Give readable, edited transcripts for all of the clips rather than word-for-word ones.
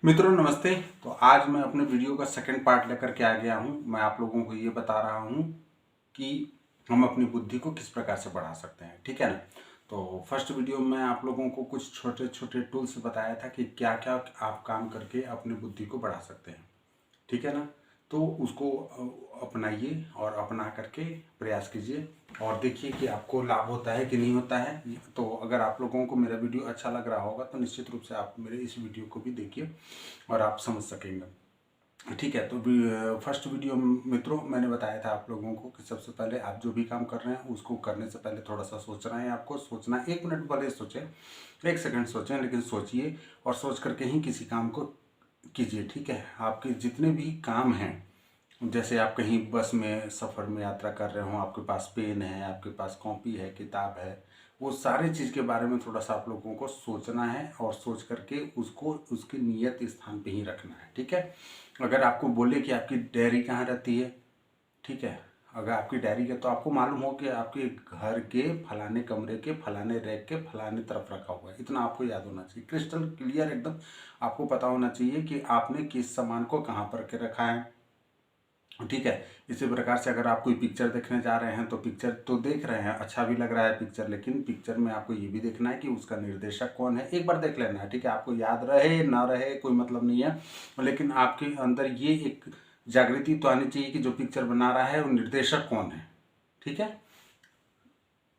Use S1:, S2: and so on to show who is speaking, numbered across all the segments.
S1: मित्रों नमस्ते। तो आज मैं अपने वीडियो का सेकंड पार्ट लेकर के आ गया हूं। मैं आप लोगों को ये बता रहा हूं कि हम अपनी बुद्धि को किस प्रकार से बढ़ा सकते हैं, ठीक है ना। तो फर्स्ट वीडियो में आप लोगों को कुछ छोटे छोटे टूल्स बताया था कि क्या क्या आप काम करके अपनी बुद्धि को बढ़ा सकते हैं, ठीक है ना। तो उसको अपनाइए और अपना करके प्रयास कीजिए और देखिए कि आपको लाभ होता है कि नहीं होता है। तो अगर आप लोगों को मेरा वीडियो अच्छा लग रहा होगा तो निश्चित रूप से आप मेरे इस वीडियो को भी देखिए और आप समझ सकेंगे, ठीक है। तो फर्स्ट वीडियो मित्रों मैंने बताया था आप लोगों को कि सबसे पहले आप जो भी काम कर रहे हैं उसको करने से पहले थोड़ा सा सोचना है। आपको सोचना 1 मिनट भले सोचें, 1 सेकंड सोचें, लेकिन सोचिए और सोच करके ही किसी काम को कीजिए, ठीक है। आपके जितने भी काम हैं, जैसे आप कहीं बस में सफ़र में यात्रा कर रहे हो, आपके पास पेन है, आपके पास कॉपी है, किताब है, वो सारी चीज़ के बारे में थोड़ा सा आप लोगों को सोचना है और सोच करके उसको उसकी नियत स्थान पे ही रखना है, ठीक है। अगर आपको बोले कि आपकी डायरी कहाँ रहती है, ठीक है, अगर आपकी डायरी है तो आपको मालूम हो कि आपके घर के फलाने कमरे के फलाने रैक के फलाने तरफ रखा हुआ है, इतना आपको याद होना चाहिए, क्रिस्टल क्लियर एकदम आपको पता होना चाहिए कि आपने किस सामान को कहाँ पर के रखा है, ठीक है। इसी प्रकार से अगर आप कोई पिक्चर देखने जा रहे हैं तो पिक्चर तो देख रहे हैं, अच्छा भी लग रहा है पिक्चर, लेकिन पिक्चर में आपको ये भी देखना है कि उसका निर्देशक कौन है, एक बार देख लेना है, ठीक है। आपको याद रहे ना रहे कोई मतलब नहीं है, लेकिन आपके अंदर ये एक जागृति तो आनी चाहिए कि जो पिक्चर बना रहा है वो निर्देशक कौन है, ठीक है।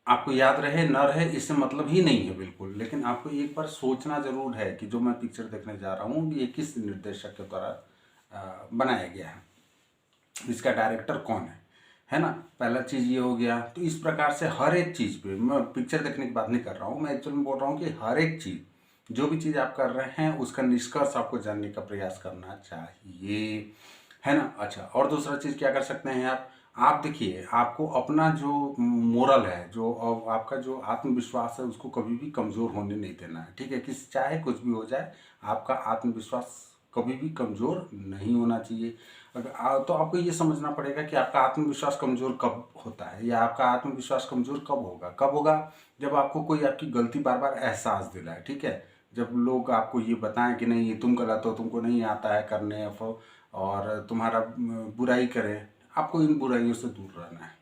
S1: आपको याद रहे ना रहे इससे मतलब ही नहीं है बिल्कुल, लेकिन आपको एक बार सोचना जरूर है कि जो मैं पिक्चर देखने जा रहा हूँ ये किस निर्देशक के द्वारा बनाया गया है, इसका डायरेक्टर कौन है ना। पहला चीज़ ये हो गया। तो इस प्रकार से हर एक चीज़ पे, मैं पिक्चर देखने की बात नहीं कर रहा हूँ, मैं एक्चुअली बोल रहा हूँ कि हर एक चीज़ जो भी चीज़ आप कर रहे हैं उसका निष्कर्ष आपको जानने का प्रयास करना चाहिए, है ना। अच्छा, और दूसरा चीज़ क्या कर सकते हैं आप देखिए आपको अपना जो मोरल है, जो आपका जो आत्मविश्वास है उसको कभी भी कमज़ोर होने नहीं देना है, ठीक है। किस चाहे कुछ भी हो जाए आपका आत्मविश्वास कभी भी कमज़ोर नहीं होना चाहिए। तो आपको ये समझना पड़ेगा कि आपका आत्मविश्वास कमज़ोर कब होता है या आपका आत्मविश्वास कमज़ोर कब होगा। जब आपको कोई आपकी गलती बार बार एहसास दिलाए, ठीक है। जब लोग आपको ये बताएं कि नहीं ये तुम गलत हो, तुमको नहीं आता है करने, और तुम्हारा बुराई करें, आपको इन बुराइयों से दूर रहना है।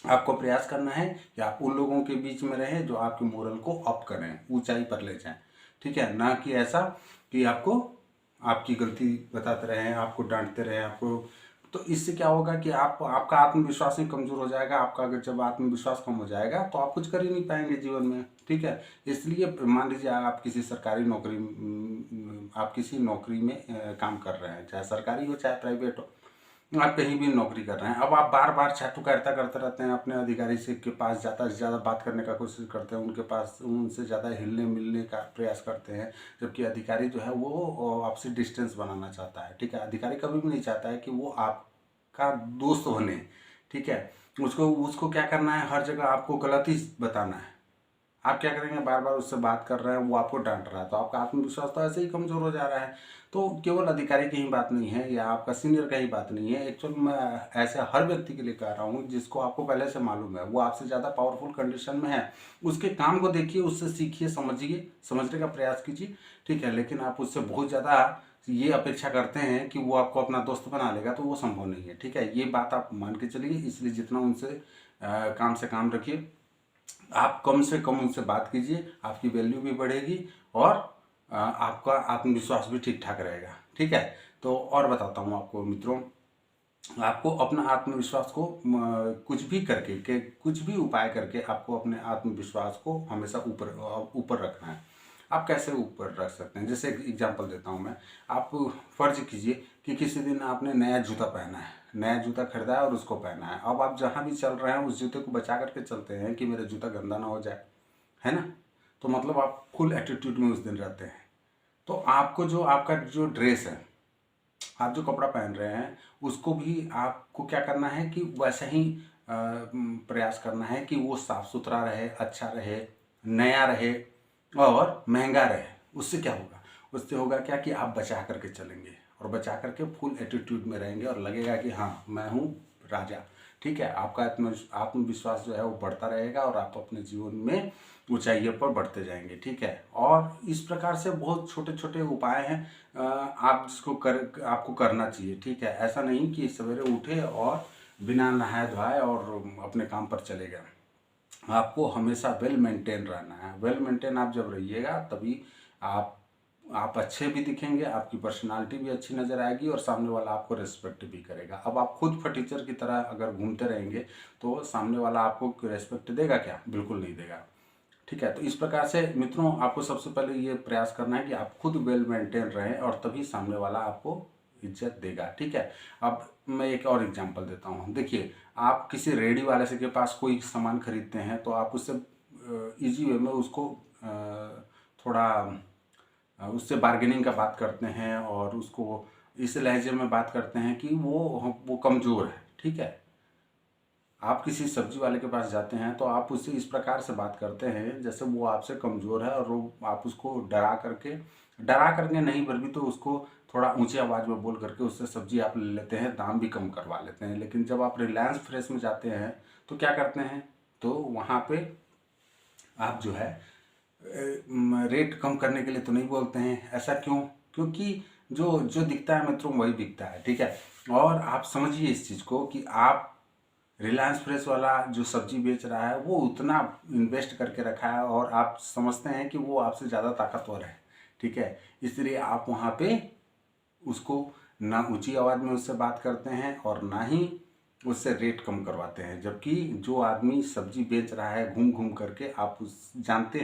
S1: आपको प्रयास करना है कि आप उन लोगों के बीच में रहें जो आपके मोरल को अप करें, ऊंचाई पर ले जाएं, ठीक है। ना कि ऐसा कि आपको आपकी गलती बताते रहें, आपको डांटते रहें, आपको। तो इससे क्या होगा कि आपका आत्मविश्वास ही कमज़ोर हो जाएगा। आपका अगर जब आत्मविश्वास कम हो जाएगा तो आप कुछ कर ही नहीं पाएंगे जीवन में, ठीक है। इसलिए मान लीजिए आप किसी सरकारी नौकरी आप किसी नौकरी में काम कर रहे हैं, चाहे सरकारी हो चाहे प्राइवेट हो, आप कहीं भी नौकरी कर रहे हैं। अब आप बार बार चाटुकारिता करते रहते हैं, अपने अधिकारी से के पास ज़्यादा से ज़्यादा बात करने का कोशिश करते हैं, उनके पास उनसे ज़्यादा हिलने मिलने का प्रयास करते हैं, जबकि अधिकारी जो है वो आपसे डिस्टेंस बनाना चाहता है, ठीक है। अधिकारी कभी भी नहीं चाहता है कि वो आपका दोस्त बने, ठीक है। उसको उसको क्या करना है, हर जगह आपको गलत ही बताना है। आप क्या करेंगे, बार बार उससे बात कर रहे हैं, वो आपको डांट रहा है, तो आपका आत्मविश्वास तो ऐसे ही कमज़ोर हो जा रहा है। तो केवल अधिकारी की ही बात नहीं है या आपका सीनियर का ही बात नहीं है, एक्चुअल मैं ऐसे हर व्यक्ति के लिए कह रहा हूँ जिसको आपको पहले से मालूम है वो आपसे ज़्यादा पावरफुल कंडीशन में है। उसके काम को देखिए, उससे सीखिए, समझिए, समझने का प्रयास कीजिए, ठीक है। लेकिन आप उससे बहुत ज़्यादा ये अपेक्षा करते हैं कि वो आपको अपना दोस्त बना लेगा, तो वो संभव नहीं है, ठीक है। ये बात आप मान के चलिए। इसलिए जितना उनसे काम से काम रखिए, आप कम से कम उनसे बात कीजिए, आपकी वैल्यू भी बढ़ेगी और आपका आत्मविश्वास भी ठीक ठाक रहेगा, ठीक है। तो और बताता हूँ आपको मित्रों, आपको अपना आत्मविश्वास को कुछ भी करके के कुछ भी उपाय करके आपको अपने आत्मविश्वास को हमेशा ऊपर ऊपर रखना है। आप कैसे ऊपर रख सकते हैं, जैसे एक एग्जांपल देता हूँ मैं। आप फर्ज कीजिए कि किसी दिन आपने नया जूता पहना है, नया जूता खरीदा है और उसको पहना है। अब आप जहाँ भी चल रहे हैं उस जूते को बचा करके चलते हैं कि मेरा जूता गंदा ना हो जाए, है ना। तो मतलब आप फुल एटीट्यूड में उस दिन रहते हैं। तो आपको जो आपका जो ड्रेस है, आप जो कपड़ा पहन रहे हैं उसको भी आपको क्या करना है कि वैसा ही प्रयास करना है कि वो साफ सुथरा रहे, अच्छा रहे, नया रहे और महंगा रहे। उससे क्या होगा, उससे होगा क्या कि आप बचा करके चलेंगे और बचा करके फुल एटीट्यूड में रहेंगे और लगेगा कि हाँ मैं हूँ राजा, ठीक है। आपका आत्मविश्वास जो है वो बढ़ता रहेगा और आप अपने जीवन में ऊंचाइयों पर बढ़ते जाएंगे, ठीक है। और इस प्रकार से बहुत छोटे छोटे उपाय हैं, आप जिसको आपको करना चाहिए, ठीक है। ऐसा नहीं कि सवेरे उठे और बिना नहाए धोए और अपने काम पर चले गए। आपको हमेशा वेल मेंटेन रहना है। वेल मेंटेन आप जब रहिएगा तभी आप अच्छे भी दिखेंगे, आपकी पर्सनालिटी भी अच्छी नज़र आएगी और सामने वाला आपको रिस्पेक्ट भी करेगा। अब आप खुद फटीचर की तरह अगर घूमते रहेंगे तो सामने वाला आपको रिस्पेक्ट देगा क्या? बिल्कुल नहीं देगा, ठीक है। तो इस प्रकार से मित्रों, आपको सबसे पहले ये प्रयास करना है कि आप खुद वेल मेंटेन रहें और तभी सामने वाला आपको इज्जत देगा, ठीक है। अब मैं एक और एग्जांपल देता हूँ। देखिए, आप किसी रेडी वाले से के पास कोई सामान खरीदते हैं तो आप उससे इजी वे में उसको थोड़ा उससे बार्गेनिंग का बात करते हैं और उसको इस लहजे में बात करते हैं कि वो कमज़ोर है, ठीक है। आप किसी सब्जी वाले के पास जाते हैं तो आप उससे इस प्रकार से बात करते हैं जैसे वो आपसे कमज़ोर है और वो आप उसको डरा करके नहीं, बल्कि तो उसको थोड़ा ऊंची आवाज़ में बोल करके उससे सब्जी आप ले लेते हैं, दाम भी कम करवा लेते हैं। लेकिन जब आप रिलायंस फ्रेश में जाते हैं तो क्या करते हैं, तो वहाँ पे आप जो है रेट कम करने के लिए तो नहीं बोलते हैं। ऐसा क्यों? क्योंकि जो जो दिखता है मित्रों वही बिकता है, ठीक है। और आप समझिए इस चीज़ को कि आप रिलायंस फ्रेश वाला जो सब्जी बेच रहा है वो उतना इन्वेस्ट करके रखा है और आप समझते हैं कि वो आपसे ज़्यादा ताकतवर है, ठीक है। इसलिए आप वहाँ पे उसको ना ऊंची आवाज़ में उससे बात करते हैं और ना ही उससे रेट कम करवाते हैं। जबकि जो आदमी सब्जी बेच रहा है घूम घूम करके, आप जानते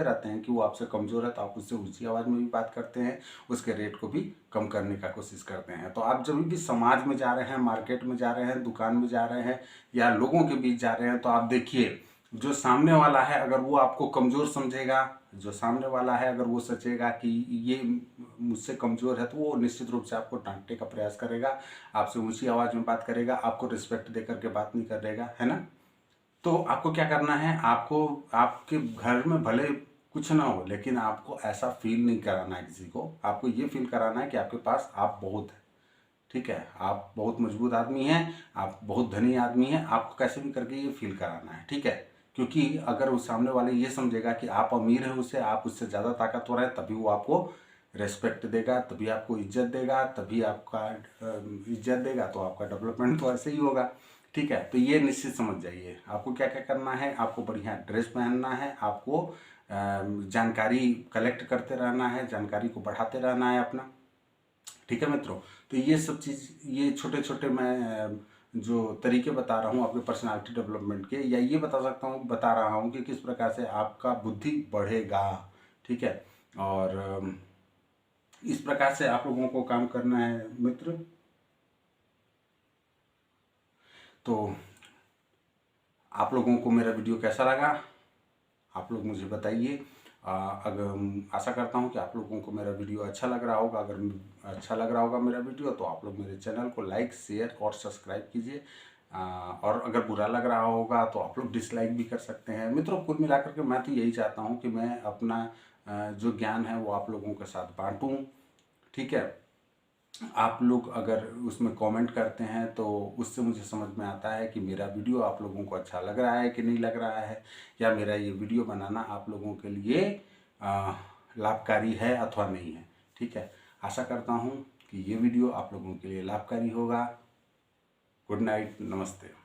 S1: रहते हैं कि वो आपसे कमज़ोर है, तो आप उससे ऊंची आवाज़ में भी बात करते हैं, उसके रेट को भी कम करने का कोशिश करते हैं। तो आप जब भी समाज में जा रहे हैं, मार्केट में जा रहे हैं, दुकान में जा रहे हैं या लोगों के बीच जा रहे हैं, तो आप देखिए जो सामने वाला है अगर वो आपको कमज़ोर समझेगा, जो सामने वाला है अगर वो सोचेगा कि ये मुझसे कमज़ोर है, तो वो निश्चित रूप से आपको डांटने का प्रयास करेगा, आपसे ऊंची आवाज़ में बात करेगा, आपको रिस्पेक्ट दे करके बात नहीं करेगा, है ना। तो आपको क्या करना है, आपको आपके घर में भले कुछ ना हो लेकिन आपको ऐसा फील नहीं कराना है किसी को। आपको ये फील कराना है कि आपके पास आप बहुत है, ठीक है। आप बहुत मजबूत आदमी हैं, आप बहुत धनी आदमी हैं, आपको कैसे भी करके ये फील कराना है, ठीक है। क्योंकि अगर उस सामने वाले ये समझेगा कि आप अमीर हैं, उससे आप उससे ज़्यादा ताकतवर है, तभी वो आपको रेस्पेक्ट देगा, तभी आपको इज्जत देगा, तभी आपका इज्जत देगा तो आपका डेवलपमेंट तो ऐसे ही होगा, ठीक है। तो ये निश्चित समझ जाइए। आपको क्या क्या करना है, आपको बढ़िया ड्रेस पहनना है, आपको जानकारी कलेक्ट करते रहना है, जानकारी को बढ़ाते रहना है अपना, ठीक है मित्रों। तो ये सब चीज़, ये छोटे छोटे मैं जो तरीके बता रहा हूँ आपके पर्सनालिटी डेवलपमेंट के, या ये बता रहा हूँ कि किस प्रकार से आपका बुद्धि बढ़ेगा, ठीक है। और इस प्रकार से आप लोगों को काम करना है मित्र। तो आप लोगों को मेरा वीडियो कैसा लगा, आप लोग मुझे बताइए। अगर आशा करता हूँ कि आप लोगों को मेरा वीडियो अच्छा लग रहा होगा। अगर अच्छा लग रहा होगा मेरा वीडियो तो आप लोग मेरे चैनल को लाइक, शेयर और सब्सक्राइब कीजिए। और अगर बुरा लग रहा होगा तो आप लोग डिसलाइक भी कर सकते हैं। मित्रों, कुल मिलाकर के मैं तो यही चाहता हूँ कि मैं अपना जो ज्ञान है वो आप लोगों के साथ बांटूँ, ठीक है। आप लोग अगर उसमें कमेंट करते हैं तो उससे मुझे समझ में आता है कि मेरा वीडियो आप लोगों को अच्छा लग रहा है कि नहीं लग रहा है, या मेरा ये वीडियो बनाना आप लोगों के लिए लाभकारी है अथवा नहीं है, ठीक है। आशा करता हूँ कि ये वीडियो आप लोगों के लिए लाभकारी होगा। गुड नाइट, नमस्ते।